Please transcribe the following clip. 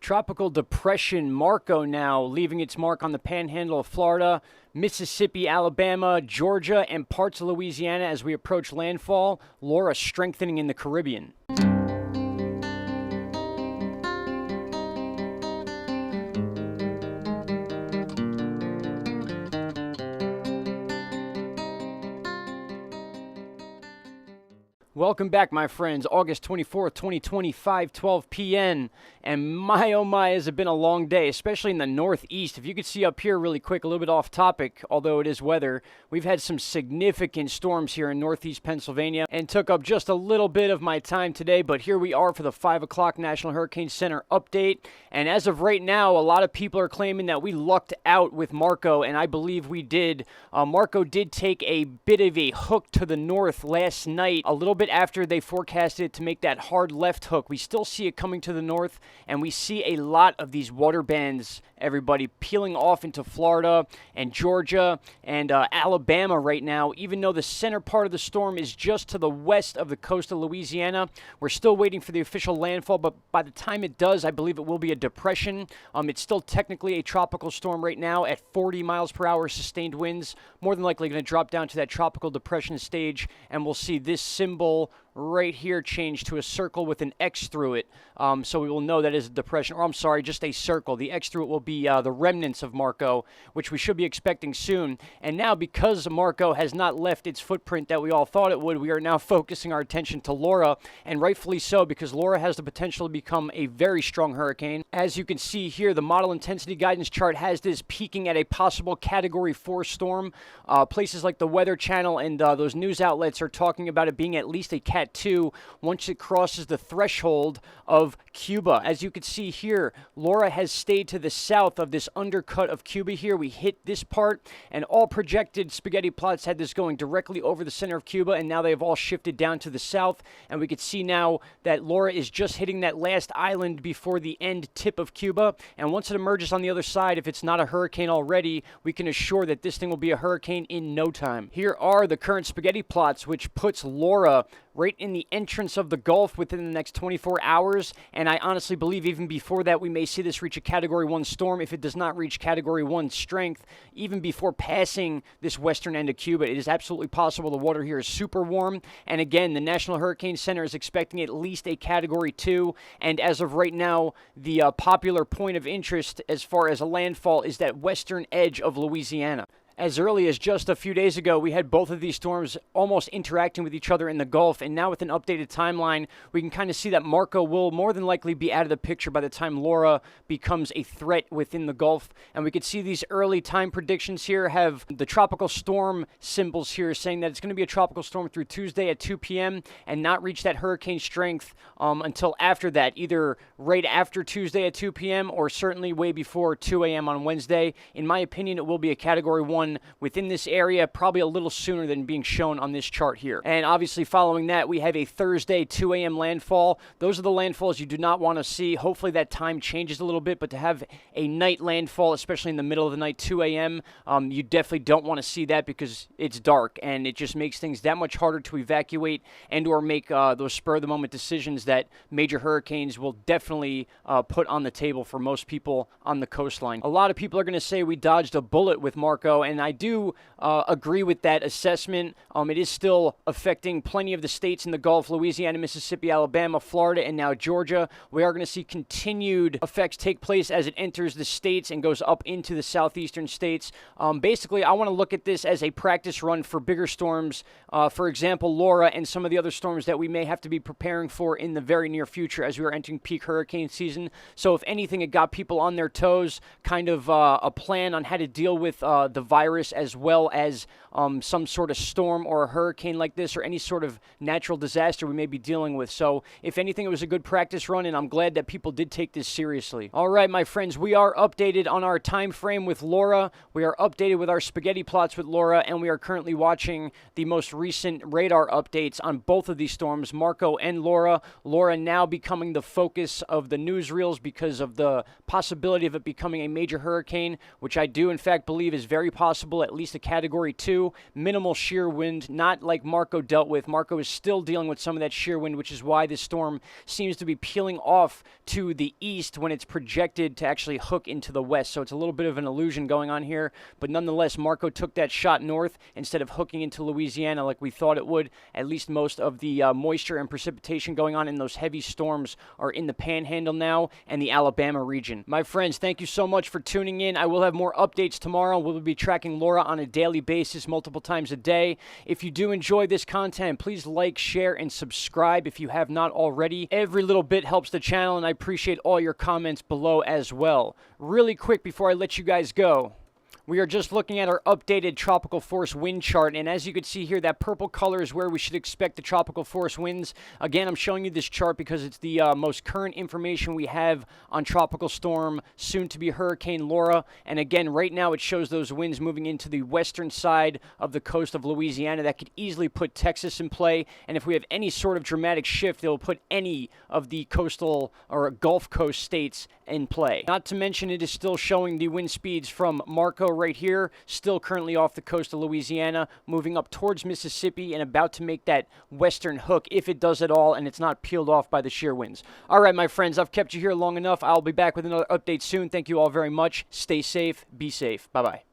Tropical depression Marco now leaving its mark on the panhandle of Florida, Mississippi, Alabama, Georgia, and parts of Louisiana as we approach landfall. Laura strengthening in the Caribbean. Welcome back, my friends. August 24th, 2025, 12 p.m. And my, oh my, has it been a long day, especially in the Northeast. If you could see up here really quick, a little bit off topic, although it is weather, we've had some significant storms here in Northeast Pennsylvania and took up just a little bit of my time today. But here we are for the 5 o'clock National Hurricane Center update. And as of right now, a lot of people are claiming that we lucked out with Marco, and I believe we did. Marco did take a bit of a hook to the north last night, a little bit after they forecasted it to make that hard left hook. We still see it coming to the north, and we see a lot of these water bands, everybody, peeling off into Florida and Georgia and Alabama right now. Even though the center part of the storm is just to the west of the coast of Louisiana, we're still waiting for the official landfall, but by the time it does, I believe it will be a depression. It's still technically a tropical storm right now at 40 miles per hour sustained winds, more than likely going to drop down to that tropical depression stage, and we'll see this symbol right here change to a circle with an X through it. So we will know that is a depression, or I'm sorry, just a circle. The X through it will be the remnants of Marco, which we should be expecting soon. And now, because Marco has not left its footprint that we all thought it would, we are now focusing our attention to Laura, and rightfully so, because Laura has the potential to become a very strong hurricane. As you can see here, the model intensity guidance chart has this peaking at a possible Category 4 storm. Places like the Weather Channel and those news outlets are talking about it being at least a Cat 2 once it crosses the threshold of Cuba. As you can see here, Laura has stayed to the south of this undercut of Cuba here. We hit this part, and all projected spaghetti plots had this going directly over the center of Cuba, and now they have all shifted down to the south, and we can see now that Laura is just hitting that last island before the end tip of Cuba, and once it emerges on the other side, if it's not a hurricane already, we can assure that this thing will be a hurricane in no time. Here are the current spaghetti plots, which puts Laura right in the entrance of the Gulf within the next 24 hours, and I honestly believe even before that we may see this reach a Category 1 storm if it does not reach Category 1 strength, even before passing this western end of Cuba. It is absolutely possible. The water here is super warm, and again, the National Hurricane Center is expecting at least a Category 2, and as of right now, the popular point of interest as far as a landfall is that western edge of Louisiana. As early as just a few days ago, we had both of these storms almost interacting with each other in the Gulf, and now with an updated timeline, we can kind of see that Marco will more than likely be out of the picture by the time Laura becomes a threat within the Gulf. And we could see these early time predictions here have the tropical storm symbols here saying that it's going to be a tropical storm through Tuesday at 2 p.m. and not reach that hurricane strength until after that, either right after Tuesday at 2 p.m. or certainly way before 2 a.m. on Wednesday. In my opinion, it will be a Category 1 within this area, probably a little sooner than being shown on this chart here. And obviously following that, we have a Thursday 2 a.m. landfall. Those are the landfalls you do not want to see. Hopefully that time changes a little bit, but to have a night landfall, especially in the middle of the night, 2 a.m., you definitely don't want to see that because it's dark, and it just makes things that much harder to evacuate and or make those spur-of-the-moment decisions that major hurricanes will definitely put on the table for most people on the coastline. A lot of people are going to say we dodged a bullet with Marco, and I do agree with that assessment. It is still affecting plenty of the states in the Gulf: Louisiana, Mississippi, Alabama, Florida, and now Georgia. We are going to see continued effects take place as it enters the states and goes up into the southeastern states. Basically, I want to look at this as a practice run for bigger storms. For example, Laura and some of the other storms that we may have to be preparing for in the very near future as we are entering peak hurricane season. So if anything, it got people on their toes, kind of a plan on how to deal with the virus, as well as some sort of storm or a hurricane like this or any sort of natural disaster we may be dealing with. So if anything, it was a good practice run, and I'm glad that people did take this seriously. All right, my friends, we are updated on our time frame with Laura. We are updated with our spaghetti plots with Laura, and we are currently watching the most recent radar updates on both of these storms, Marco and Laura. Laura now becoming the focus of the newsreels because of the possibility of it becoming a major hurricane, which I do in fact believe is very possible possible at least a Category 2, minimal shear wind, not like Marco dealt with. Marco is still dealing with some of that shear wind, which is why this storm seems to be peeling off to the east when it's projected to actually hook into the west. So it's a little bit of an illusion going on here, but nonetheless, Marco took that shot north instead of hooking into Louisiana like we thought it would. At least most of the moisture and precipitation going on in those heavy storms are in the Panhandle now and the Alabama region. My friends, thank you so much for tuning in. I will have more updates tomorrow. We'll be tracking Laura on a daily basis, multiple times a day. If you do enjoy this content, please like, share, and subscribe if you have not already. Every little bit helps the channel, and I appreciate all your comments below as well. Really quick before I let you guys go, we are just looking at our updated tropical force wind chart, and as you can see here, that purple color is where we should expect the tropical force winds. Again, I'm showing you this chart because it's the most current information we have on tropical storm, soon to be Hurricane Laura. And again, right now it shows those winds moving into the western side of the coast of Louisiana. That could easily put Texas in play, and if we have any sort of dramatic shift, it will put any of the coastal or Gulf Coast states in play. Not to mention, it is still showing the wind speeds from Marco right here, still currently off the coast of Louisiana, moving up towards Mississippi and about to make that western hook, if it does at all, and it's not peeled off by the shear winds. All right, my friends, I've kept you here long enough. I'll be back with another update soon. Thank you all very much. Stay safe. Be safe. Bye-bye.